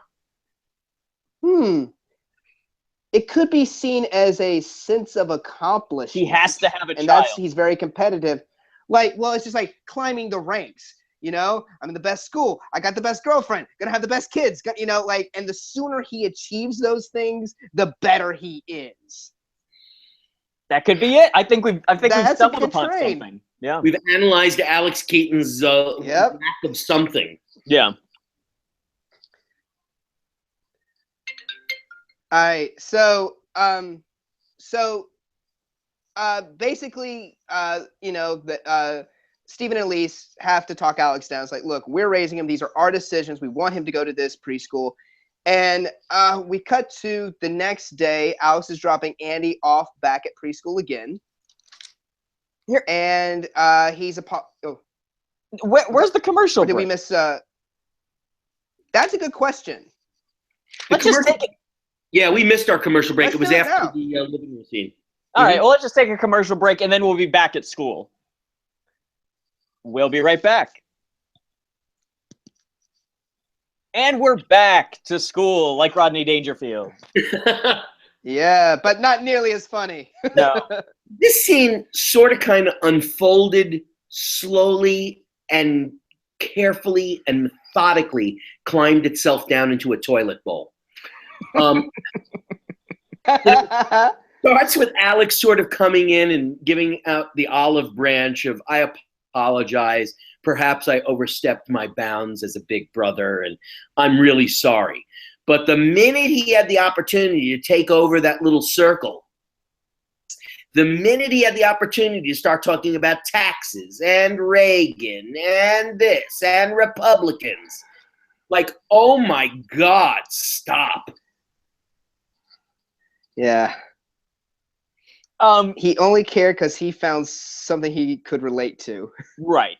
Speaker 2: It could be seen as a sense of accomplishment.
Speaker 1: He has to have a
Speaker 2: and
Speaker 1: child.
Speaker 2: he's very competitive. Like, well, it's just like climbing the ranks. You know, I'm in the best school. I got the best girlfriend. Gonna have the best kids. You know, like, and the sooner he achieves those things, the better he is.
Speaker 1: That could be it. I think we've stumbled upon something. Yeah.
Speaker 3: We've analyzed Alex Keaton's lack of something.
Speaker 1: Yeah.
Speaker 2: All right. So, basically, you know, Stephen and Elise have to talk Alex down. It's like, look, we're raising him. These are our decisions. We want him to go to this preschool. And we cut to the next day. Alex is dropping Andy off back at preschool again.
Speaker 1: Here.
Speaker 2: And he's
Speaker 1: where's the commercial break?
Speaker 2: Did we miss? That's a good question.
Speaker 1: Let's just take it.
Speaker 3: Yeah, we missed our commercial break. It was after
Speaker 2: the
Speaker 3: living room scene.
Speaker 1: All right, well, let's just take a commercial break, and then we'll be back at school. We'll be right back. And we're back to school, like Rodney Dangerfield.
Speaker 2: Yeah, but not nearly as funny.
Speaker 1: No.
Speaker 3: This scene sort of kind of unfolded slowly and carefully and methodically climbed itself down into a toilet bowl. Starts with Alex sort of coming in and giving out the olive branch of, I apologize. Perhaps I overstepped my bounds as a big brother, and I'm really sorry. But the minute he had the opportunity to take over that little circle, the minute he had the opportunity to start talking about taxes and Reagan and this and Republicans, like, oh my God, stop.
Speaker 2: Yeah. He only cared because he found something he could relate to.
Speaker 1: Right.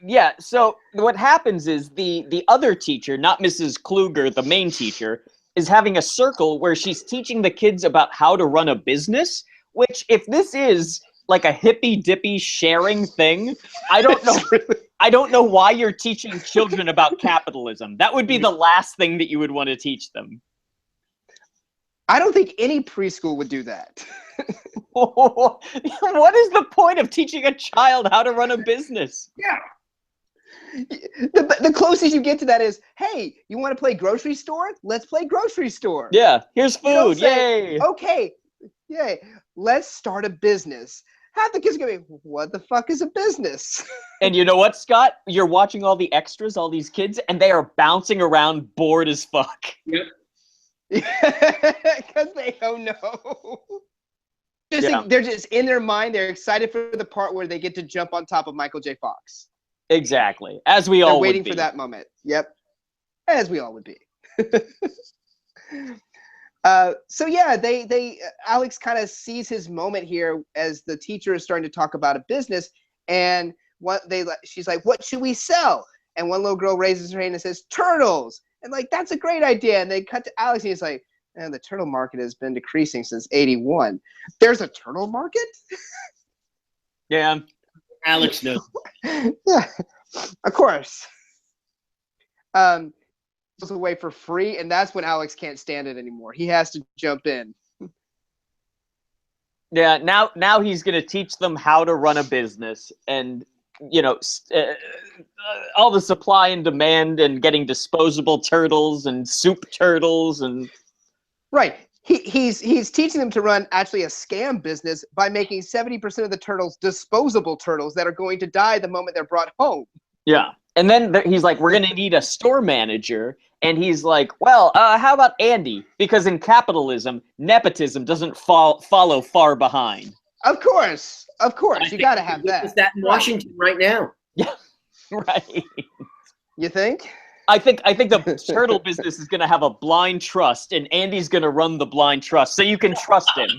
Speaker 1: Yeah, so what happens is the other teacher, not Mrs. Kluger, the main teacher, is having a circle where she's teaching the kids about how to run a business, which, if this is like a hippy-dippy sharing thing, I don't know why you're teaching children about capitalism. That would be the last thing that you would want to teach them.
Speaker 2: I don't think any preschool would do that.
Speaker 1: What is the point of teaching a child how to run a business?
Speaker 2: Yeah. The closest you get to that is, hey, you want to play grocery store? Let's play grocery store.
Speaker 1: Yeah, here's food. Yay.
Speaker 2: Okay, yay. Let's start a business. Half the kids are going to be, what the fuck is a business?
Speaker 1: And you know what, Scott? You're watching all the extras, all these kids, and they are bouncing around bored as fuck.
Speaker 3: Yep.
Speaker 2: Because they don't know. They're just in their mind. They're excited for the part where they get to jump on top of Michael J. Fox.
Speaker 1: Exactly, as we all
Speaker 2: They're waiting
Speaker 1: would be.
Speaker 2: for that moment. Yep, as we all would be. So yeah, Alex kind of sees his moment here as the teacher is starting to talk about a business, and she's like, "What should we sell?" And one little girl raises her hand and says, "Turtles." And like, that's a great idea. And they cut to Alex, and he's like, the turtle market has been decreasing since '81. There's a turtle market?
Speaker 1: Yeah.
Speaker 3: Alex knows.
Speaker 2: Yeah, of course. Goes away for free, and that's when Alex can't stand it anymore. He has to jump in.
Speaker 1: Yeah, now he's going to teach them how to run a business, and all the supply and demand, and getting disposable turtles and soup turtles and
Speaker 2: right. he's teaching them to run actually a scam business by making 70% of the turtles disposable turtles that are going to die the moment they're brought home.
Speaker 1: Yeah. And then he's like, we're going to need a store manager. And he's like, well, how about Andy? Because in capitalism, nepotism doesn't follow far behind.
Speaker 2: Of course. You got to have that.
Speaker 3: Is that in Washington right now?
Speaker 1: Yeah, right.
Speaker 2: You think?
Speaker 1: I think the turtle business is going to have a blind trust, and Andy's going to run the blind trust, so you can trust him.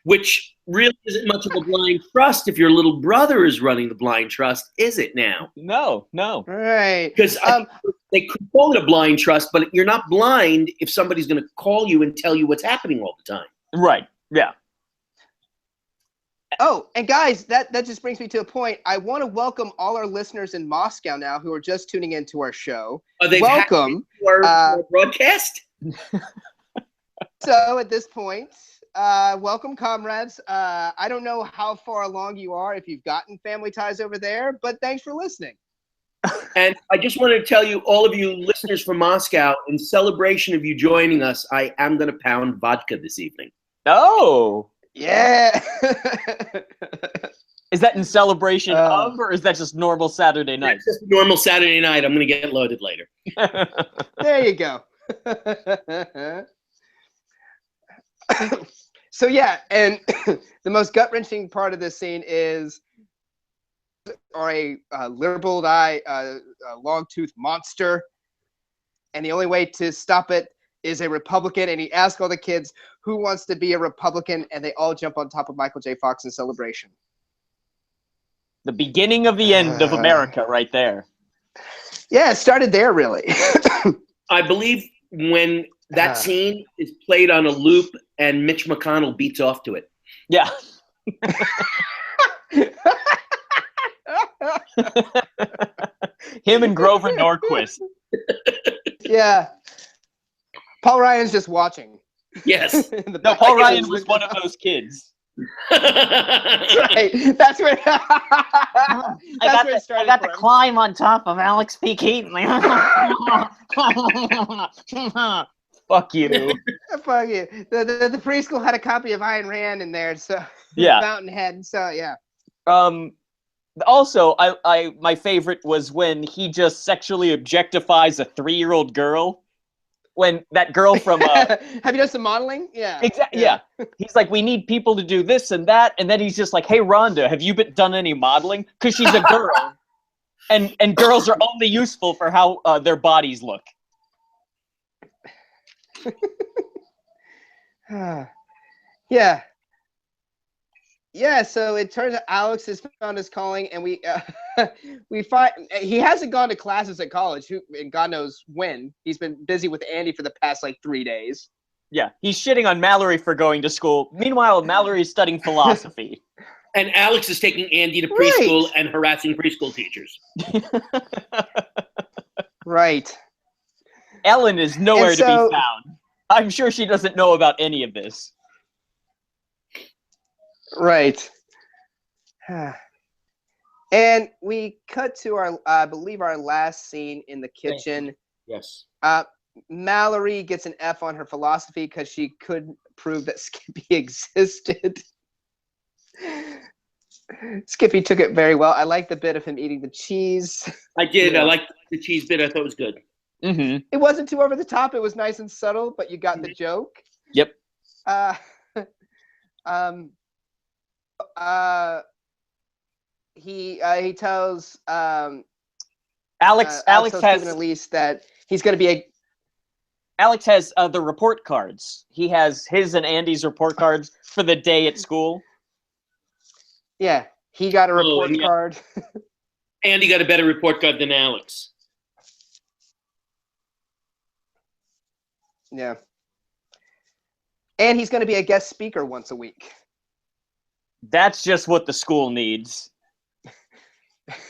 Speaker 3: Which really isn't much of a blind trust if your little brother is running the blind trust, is it now?
Speaker 1: No.
Speaker 2: Right.
Speaker 3: Because they could call it a blind trust, but you're not blind if somebody's going to call you and tell you what's happening all the time.
Speaker 1: Right. Yeah.
Speaker 2: Oh, and guys, that just brings me to a point. I want to welcome all our listeners in Moscow now who are just tuning into our show. Welcome
Speaker 3: to our broadcast.
Speaker 2: So at this point, welcome, comrades. I don't know how far along you are if you've gotten Family Ties over there, but thanks for listening.
Speaker 3: And I just wanted to tell you, all of you listeners from Moscow, in celebration of you joining us, I am going to pound vodka this evening.
Speaker 1: Oh.
Speaker 2: Yeah.
Speaker 1: Is that in celebration of, or is that just normal Saturday night?
Speaker 3: It's just a normal Saturday night. I'm going to get loaded later.
Speaker 2: There you go. So yeah, and the most gut-wrenching part of this scene is a liberal-eyed, long-toothed monster, and the only way to stop it is a Republican, and he asks all the kids who wants to be a Republican, and they all jump on top of Michael J. Fox in celebration.
Speaker 1: The beginning of the end of America right there.
Speaker 2: Yeah, it started there, really.
Speaker 3: I believe when that scene is played on a loop and Mitch McConnell beats off to it.
Speaker 1: Yeah. Him and Grover Norquist.
Speaker 2: Yeah. Paul Ryan's just watching.
Speaker 3: Yes.
Speaker 1: No, Paul Ryan was one of those kids.
Speaker 2: Right. That's where it started.
Speaker 1: I got to climb on top of Alex P. Keaton. Fuck you.
Speaker 2: Fuck you. The preschool had a copy of Ayn Rand in there, so
Speaker 1: yeah.
Speaker 2: Fountainhead. So yeah.
Speaker 1: Also, I my favorite was when he just sexually objectifies a 3-year-old girl. When that girl from
Speaker 2: have you done some modeling? Yeah.
Speaker 1: Exactly. Yeah. He's like, we need people to do this and that, and then he's just like, hey, Rhonda, have you done any modeling? Because she's a girl, and girls are only useful for how their bodies look.
Speaker 2: Yeah. Yeah, so it turns out Alex has found his calling, and we find he hasn't gone to classes at college, and God knows when. He's been busy with Andy for the past 3 days.
Speaker 1: Yeah, he's shitting on Mallory for going to school. Meanwhile, Mallory is studying philosophy.
Speaker 3: And Alex is taking Andy to preschool and harassing preschool teachers.
Speaker 2: Right.
Speaker 1: Ellen is nowhere to be found. I'm sure she doesn't know about any of this.
Speaker 2: Right. And we cut to our, I believe, our last scene in the kitchen.
Speaker 3: Yes.
Speaker 2: Mallory gets an F on her philosophy because she couldn't prove that Skippy existed. Skippy took it very well. I like the bit of him eating the cheese.
Speaker 3: I did. I liked the cheese bit. I thought it was good.
Speaker 1: Mm-hmm.
Speaker 2: It wasn't too over the top. It was nice and subtle, but you got the joke.
Speaker 1: Yep.
Speaker 2: He tells
Speaker 1: Alex has
Speaker 2: Elise that he's going to be
Speaker 1: Alex has the report cards. He has his and Andy's report cards for the day at school.
Speaker 2: Yeah, he got a report card.
Speaker 3: Andy got a better report card than Alex.
Speaker 2: Yeah. And he's going to be a guest speaker once a week.
Speaker 1: That's just what the school needs.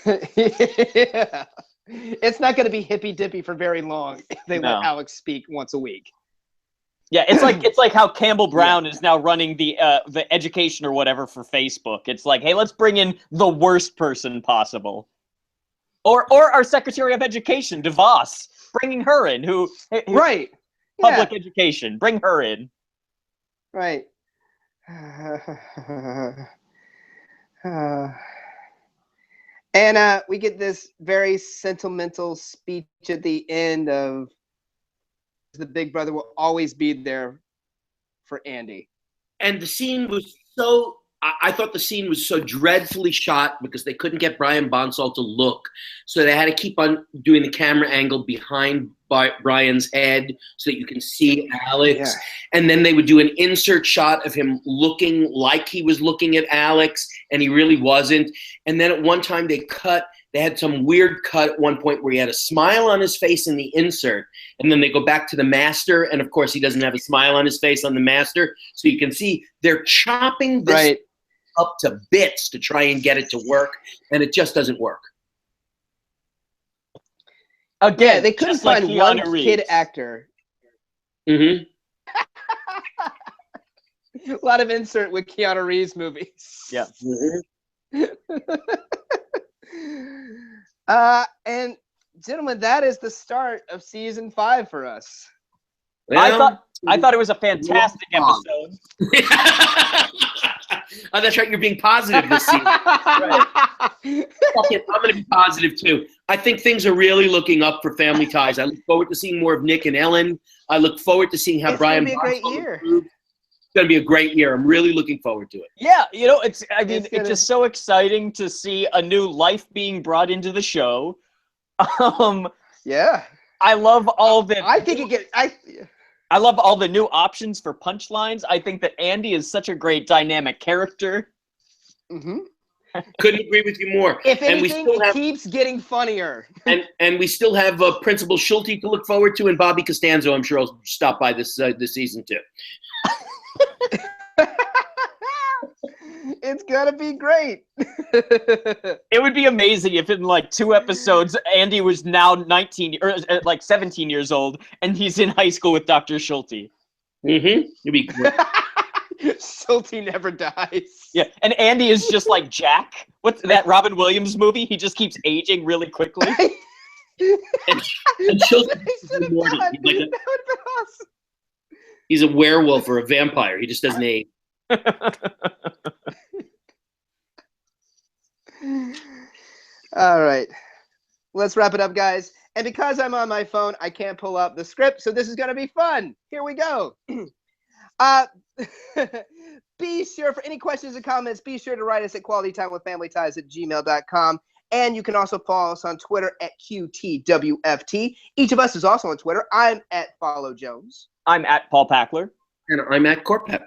Speaker 2: Yeah. It's not going to be hippy-dippy for very long if they let Alex speak once a week.
Speaker 1: Yeah, it's like how Campbell Brown is now running the education or whatever for Facebook. It's like, hey, let's bring in the worst person possible. Or our Secretary of Education, DeVos, bringing her in, who
Speaker 2: right.
Speaker 1: public education. Bring her in.
Speaker 2: Right. And we get this very sentimental speech at the end of the big brother will always be there for Andy.
Speaker 3: And the scene was so, I thought the scene was so dreadfully shot because they couldn't get Brian Bonsall to look. So they had to keep on doing the camera angle behind Brian's head so that you can see Alex.
Speaker 2: Yeah.
Speaker 3: And then they would do an insert shot of him looking like he was looking at Alex, and he really wasn't. And then at one time they had some weird cut at one point where he had a smile on his face in the insert, and then they go back to the master, and of course he doesn't have a smile on his face on the master. So you can see they're chopping this up to bits to try and get it to work, and it just doesn't work.
Speaker 1: Again,
Speaker 2: they couldn't find one kid actor.
Speaker 3: Mm-hmm.
Speaker 2: A lot of insert with Keanu Reeves movies.
Speaker 1: Yeah.
Speaker 3: Mm-hmm.
Speaker 2: And gentlemen, that is the start of season 5 for us.
Speaker 3: Well,
Speaker 1: I thought it was a fantastic episode.
Speaker 3: Oh, that's right. You're being positive this season. Right. Okay, I'm going to be positive too. I think things are really looking up for Family Ties. I look forward to seeing more of Nick and Ellen. I look forward to seeing how Brian.
Speaker 2: It's going to be a great year.
Speaker 3: It's going to be a great year. I'm really looking forward to it.
Speaker 1: Yeah, it's just so exciting to see a new life being brought into the show.
Speaker 2: Yeah.
Speaker 1: I love all the.
Speaker 2: I
Speaker 1: love all the new options for punchlines. I think that Andy is such a great dynamic character.
Speaker 2: Mm-hmm.
Speaker 3: Couldn't agree with you more.
Speaker 2: If anything, it keeps getting funnier.
Speaker 3: And we still have Principal Schulte to look forward to, and Bobby Costanzo. I'm sure will stop by this season too.
Speaker 2: It's gonna be great.
Speaker 1: It would be amazing if in like 2 episodes, Andy was now 19 or like 17 years old, and he's in high school with Dr. Schulte.
Speaker 3: Mm-hmm. It'd be great.
Speaker 2: Schulte never dies.
Speaker 1: Yeah, and Andy is just like Jack. What's that Robin Williams movie? He just keeps aging really quickly.
Speaker 3: and Schulte is immortal.
Speaker 2: That would have been awesome.
Speaker 3: He's a werewolf or a vampire. He just doesn't age.
Speaker 2: All right, let's wrap it up, guys. And because I'm on my phone, I can't pull up the script, so this is going to be fun. Here we go. Be sure, for any questions and comments, be sure to write us at qualitytimewithfamilyties@gmail.com. And you can also follow us on Twitter at QTWFT. Each of us is also on Twitter. I'm at Follow Jones.
Speaker 1: I'm at Paul Packler.
Speaker 3: And I'm at Corpep.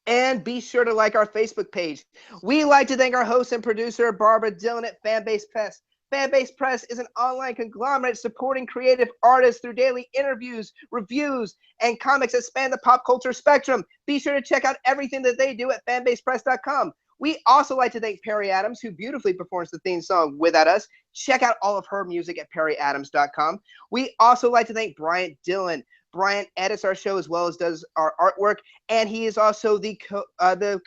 Speaker 2: And be sure to like our Facebook page. We like to thank our host and producer, Barbara Dillon at Fanbase Press. Fanbase Press is an online conglomerate supporting creative artists through daily interviews, reviews, and comics that span the pop culture spectrum. Be sure to check out everything that they do at fanbasepress.com. We also like to thank Perry Adams, who beautifully performs the theme song Without Us. Check out all of her music at perryadams.com. We also like to thank Bryant Dillon. Bryant edits our show as well as does our artwork, and he is also the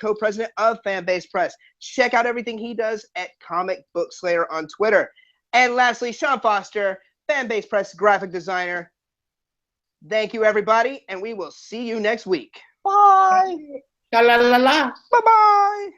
Speaker 2: co-president of Fanbase Press. Check out everything he does at Comic Book Slayer on Twitter. And lastly, Sean Foster, Fanbase Press graphic designer. Thank you, everybody, and we will see you next week.
Speaker 1: Bye.
Speaker 3: La la la la.
Speaker 2: Bye-bye.